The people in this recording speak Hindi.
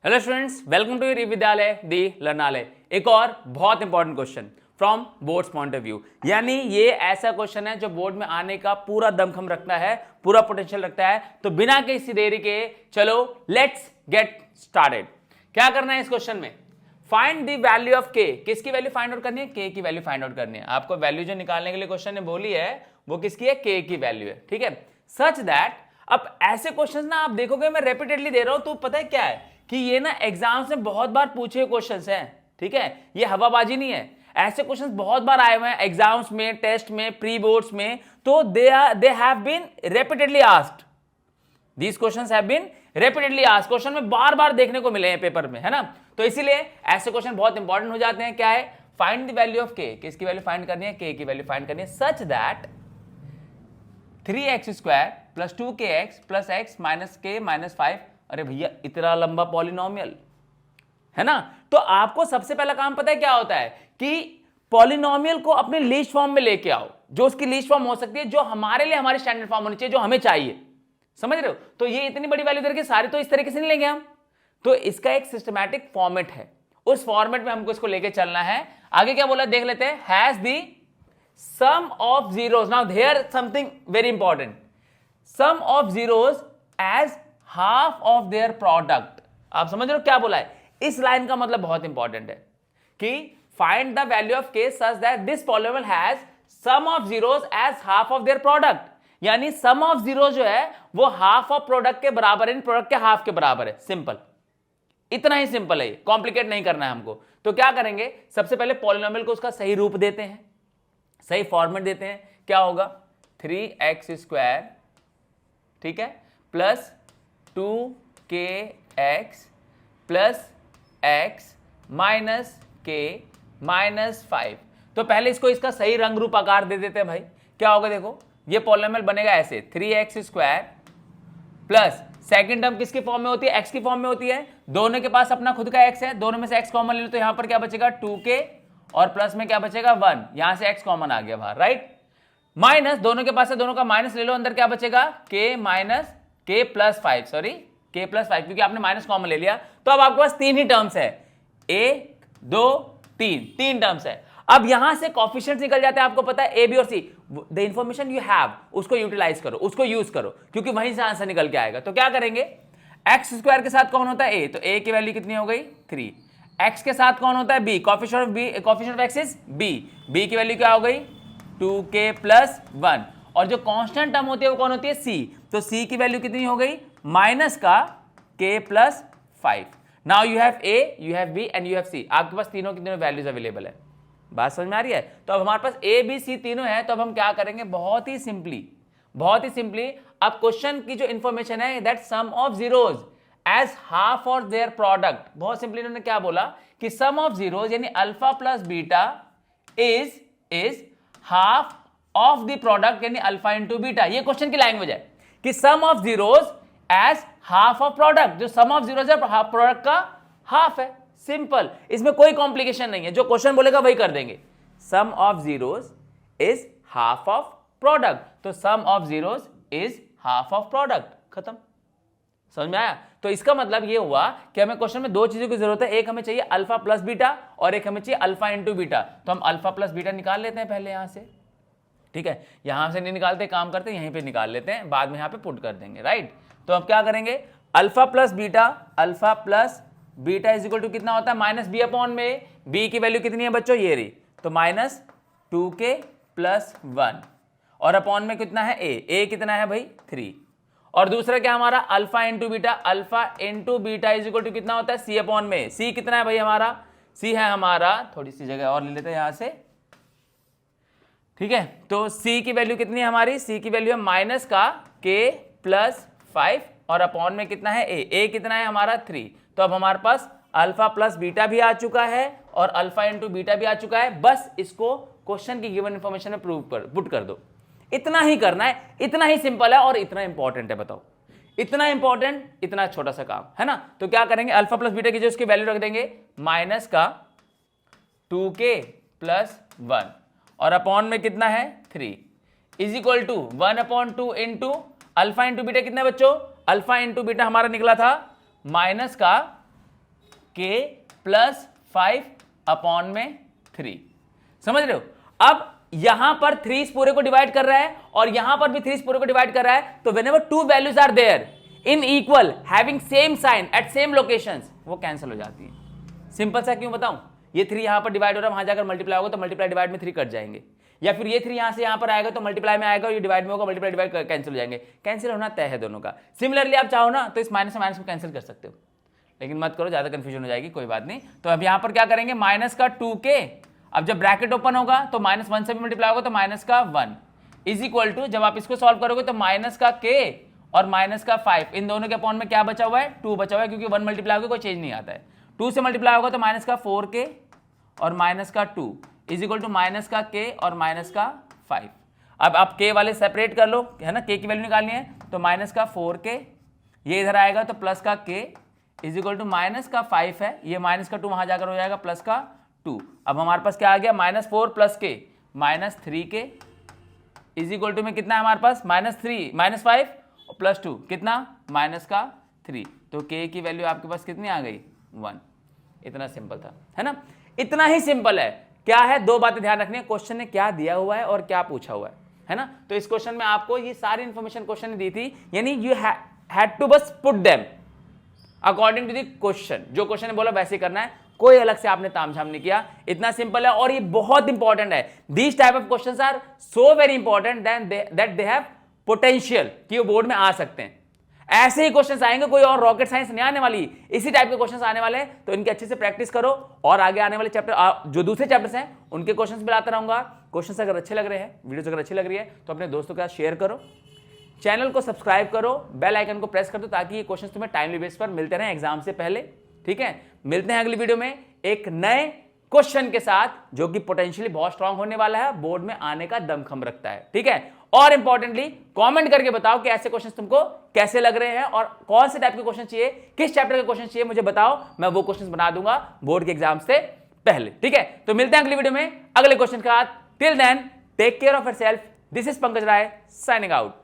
Hello students, welcome to your Vidyalaya the Learnalaya. एक और बहुत important question from boards point of view, यानी ये ऐसा क्वेश्चन है जो बोर्ड में आने का पूरा दमखम रखता है, पूरा पोटेंशियल रखता है। तो बिना किसी देरी के चलो लेट्स गेट स्टार्टेड। क्या करना है इस क्वेश्चन में? फाइंड द वैल्यू ऑफ के। किसकी वैल्यू फाइंड आउट करनी है? के की वैल्यू फाइंड आउट करनी है। आपको वैल्यू जो निकालने के लिए क्वेश्चन ने बोली है वो किसकी है? के की वैल्यू है। ठीक है, सच दैट अब ऐसे क्वेश्चन ना आप देखोगे, मैं रेपिटेडली दे रहा हूं, तो पता है क्या है कि ये ना एग्जाम्स में बहुत बार पूछे हुए क्वेश्चंस हैं। ठीक है, ये हवाबाजी नहीं है, ऐसे क्वेश्चंस बहुत बार आए हुए हैं एग्जाम्स में, टेस्ट में, प्री बोर्ड्स में। तो they have been repeatedly asked, these questions have been repeatedly asked. Question में बार बार देखने को मिले हैं पेपर में, है ना। तो इसीलिए ऐसे क्वेश्चन बहुत इंपॉर्टेंट हो जाते हैं। क्या है? फाइंड द वैल्यू ऑफ के। किसकी वैल्यू फाइंड करनी है? के की वैल्यू फाइंड करनी है, such that 3x² + 2kx + x - k - 5। अरे भैया, इतना लंबा पॉलिनोमियल है ना। तो आपको सबसे पहला काम पता है क्या होता है कि पॉलिनोमियल को अपने लीस्ट फॉर्म में लेके आओ, जो उसकी लीस्ट फॉर्म हो सकती है, जो हमारे लिए हमारी स्टैंडर्ड फॉर्म होनी चाहिए, जो हमें चाहिए। समझ रहे हो? तो ये इतनी बड़ी वैल्यू करके सारी तो इस तरीके से नहीं लेंगे हम, तो इसका एक सिस्टमैटिक फॉर्मेट है, उस फॉर्मेट में हमको इसको लेके चलना है। आगे क्या बोला देख लेते हैं। Has the sum of zeros, now here something very important, sum of zeros as half of their product। आप समझ रहे हो क्या बोला है? इस लाइन का मतलब बहुत इंपॉर्टेंट है कि find the value of k such that this polynomial has sum of zeros as half of their product। यानी sum of zeros जो है वो half of product के बराबर है, इन प्रोडक्ट के हाफ के बराबर है। सिंपल, इतना ही सिंपल है, कॉम्प्लिकेट नहीं करना है हमको। तो क्या करेंगे, सबसे पहले पॉलिनोमियल को उसका सही रूप देते हैं, सही फॉर्मेट देते हैं। क्या होगा? 3x², ठीक है, plus 2kx plus x minus k minus 5। तो पहले इसको इसका सही रंग रूप आकार दे देते हैं भाई। क्या होगा देखो, ये पॉलिनोमियल बनेगा ऐसे 3x² प्लस सेकंड टर्म किसकी फॉर्म में होती है? x की फॉर्म में होती है। दोनों के पास अपना खुद का x है, दोनों में से x कॉमन ले लो, तो यहां पर क्या बचेगा? 2k और प्लस में क्या बचेगा? 1। यहां से x कॉमन आ गया बाहर, राइट। माइनस दोनों के पास है, दोनों का माइनस ले लो, अंदर क्या बचेगा? k minus k plus 5, sorry k plus 5, क्योंकि आपने माइनस कॉमन ले लिया। तो अब आपके पास 3 ही टर्म्स है, 1 2 3 टर्म्स है। अब यहां से कोफिशिएंट्स निकल जाते हैं, आपको पता है a b और c। The information you have उसको यूटिलाइज करो, उसको यूज करो, क्योंकि वहीं से आंसर निकल के आएगा। तो क्या करेंगे, x² के साथ कौन होता है? a, तो a की वैल्यू कितनी हो गई? 3। x के साथ कौन होता है? b, coefficient of x is b, b की वैल्यू क्या हो गई? 2k plus 1। और जो कांस्टेंट टर्म होती है वो कौन होती है? c, तो c की वैल्यू कितनी हो गई? माइनस का k plus 5। Now you have a, you have b and you have c। आपके पास तीनों की तीनों वैल्यूज अवेलेबल है। बात समझ में आ रही है? तो अब हमारे पास a b c तीनों है, तो अब हम क्या करेंगे, बहुत ही सिंपली अब क्वेश्चन की जो इंफॉर्मेशन है that sum of zeros as half और देयर प्रोडक्ट। बहुत सिंपली इन्होंने क्या बोला कि सम ऑफ जीरोज यानी alpha plus beta is half of the product यानी अल्फा इंटू बीटा। ये क्वेश्चन की लैंग्वेज है कि sum of zeros as half of product, जो सम ऑफ जीरोज है प्रोडक्ट का हाफ है। सिंपल, इसमें कोई कॉम्प्लिकेशन नहीं है, जो क्वेश्चन बोलेगा वही कर देंगे। Sum of zeros is half of product, तो sum of zeros is half of product, खत्म। समझ में आया? तो इसका मतलब ये हुआ कि हमें क्वेश्चन में दो चीजों की जरूरत है, एक हमें चाहिए अल्फा प्लस बीटा और एक हमें चाहिए अल्फा इंटू बीटा। तो हम अल्फा प्लस बीटा निकाल लेते हैं पहले यहां से, ठीक है। यहां से नहीं निकालते, काम करते यहीं पे निकाल लेते हैं, बाद में यहां पे पुट कर देंगे, राइट। तो अब क्या करेंगे, alpha plus beta is equal to कितना होता है? माइनस बी अपॉन में बी की वैल्यू कितनी है बच्चों? ये रही, तो माइनस 2k प्लस 1 और अपॉन में कितना है? a कितना है भाई? 3। और दूसरा क्या हमारा? Alpha into beta is equal to कितना होता है? c अपॉन में c कितना है भाई हमारा? c है हमारा, थोड़ी सी जगह और ले लेते हैं यहां से, ठीक है। तो c की वैल्यू कितनी है हमारी? c की वैल्यू है माइनस का k प्लस 5 और अपॉन में कितना है? a कितना है हमारा? 3। तो अब हमारे पास अल्फा प्लस बीटा भी आ चुका है और अल्फा इंटू बीटा भी आ चुका है। बस इसको क्वेश्चन की गिवन इंफॉर्मेशन में पुट कर दो। इतना ही करना है, इतना ही सिंपल है और इतना इंपॉर्टेंट है। बताओ, इतना इंपॉर्टेंट, इतना छोटा सा काम है ना। तो क्या करेंगे, अल्फा प्लस बीटा की जो उसकी वैल्यू रख देंगे माइनस का 2k प्लस 1 और अपॉन में कितना है? 3 is equal to 1/2 into alpha into beta कितना है बच्चों? अल्फा इंटू बीटा हमारा निकला था माइनस का k प्लस 5 अपॉन में 3। समझ रहे हो? अब यहां पर 3 इस पूरे को डिवाइड कर रहा है और यहां पर भी 3 इस पूरे को डिवाइड कर रहा है, तो whenever two values are there in equal having same sign at same locations, वो कैंसिल हो जाती है। सिंपल सा क्यों बताऊं? ये 3 यहां पर डिवाइड हो रहा है, वहां जाकर मल्टीप्लाई होगा तो मल्टीप्लाई डिवाइड में 3 कट जाएंगे, या फिर ये 3 यहां से यहां पर आएगा तो मल्टीप्लाई में आएगा और ये डिवाइड में होगा, मल्टीप्लाई डिवाइड कैंसिल हो जाएंगे। कैंसिल होना तय है दोनों का। सिमिलरली आप चाहो ना तो इस माइनस से माइनस को कैंसिल कर सकते हो, लेकिन मत करो, ज्यादा कंफ्यूजन हो जाएगी, कोई बात नहीं। तो अब यहां पर क्या करेंगे, माइनस का 2k, अब जब ब्रैकेट ओपन होगा तो -1 से भी मल्टीप्लाई होगा तो माइनस का 1 इज इक्वल टू, जब आप इसको सॉल्व करोगे तो माइनस का k और माइनस का 5, इन दोनों के अपॉन में क्या बचा हुआ है, 2 बचा हुआ है, क्योंकि 1 मल्टीप्लाई होगा कोई चेंज नहीं आता है। 2 से मल्टीप्लाई होगा तो माइनस का 4k और माइनस का 2 इज इक्वल टू माइनस का k और माइनस का 5। अब आप k वाले सेपरेट कर लो, है ना, k की वैल्यू निकालनी है, तो माइनस का 4k ये इधर आएगा तो प्लस का k is equal to minus का 5 है, ये माइनस का 2 वहां जाकर हो जाएगा प्लस का 2। अब हमारे पास क्या आ गया, -4 plus k minus 3k is equal to में कितना है हमारे पास, -5 और प्लस 2 कितना, माइनस का 3। तो k की वैल्यू आपके पास कितनी आ गई, 1। इतना सिंपल था, है ना, इतना ही सिंपल है। क्या है, 2 बातें ध्यान रखनी है, क्वेश्चन ने क्या दिया हुआ है और क्या पूछा हुआ है ना। तो इस क्वेश्चन में आपको ये सारी इंफॉर्मेशन क्वेश्चन ने दी थी, यानी यू हैड टू बस put them according to the question, जो क्वेश्चन ने बोला वैसे करना है, कोई अलग से आपने तामझाम नहीं किया। इतना सिंपल है और ये बहुत इंपॉर्टेंट है। These type of questions are so very important that they have potential कि वो बोर्ड में आ सकते हैं। ऐसे ही क्वेश्चंस आएंगे, कोई और रॉकेट साइंस नहीं आने वाली, इसी टाइप के क्वेश्चंस आने वाले हैं। तो इनकी अच्छे से प्रैक्टिस करो और आगे आने वाले चैप्टर, जो दूसरे चैप्टर्स हैं उनके क्वेश्चंस भी लाता रहूंगा। क्वेश्चंस अगर अच्छे लग रहे हैं, वीडियोस अगर अच्छी लग रही है तो अपने दोस्तों के साथ शेयर करो, चैनल को सब्सक्राइब करो, बेल आइकन को प्रेस कर दो, ताकि ये क्वेश्चंस तुम्हें टाइमली बेस पर मिलते रहे एग्जाम से पहले। ठीक है, मिलते हैं अगली वीडियो में एक नए क्वेश्चन के साथ, जो कि पोटेंशियली बहुत स्ट्रांग होने वाला है, बोर्ड में आने का दमखम रखता है। ठीक है, और इंपॉर्टेंटली कमेंट करके बताओ कि ऐसे क्वेश्चंस तुमको कैसे लग रहे हैं और कौन से टाइप के क्वेश्चन चाहिए, किस चैप्टर के क्वेश्चन चाहिए, मुझे बताओ, मैं वो क्वेश्चंस बना दूंगा बोर्ड के एग्जाम से पहले। ठीक है, तो मिलते हैं अगली वीडियो में अगले क्वेश्चन के साथ। Till then take care of yourself. This is Pankaj Rai signing out.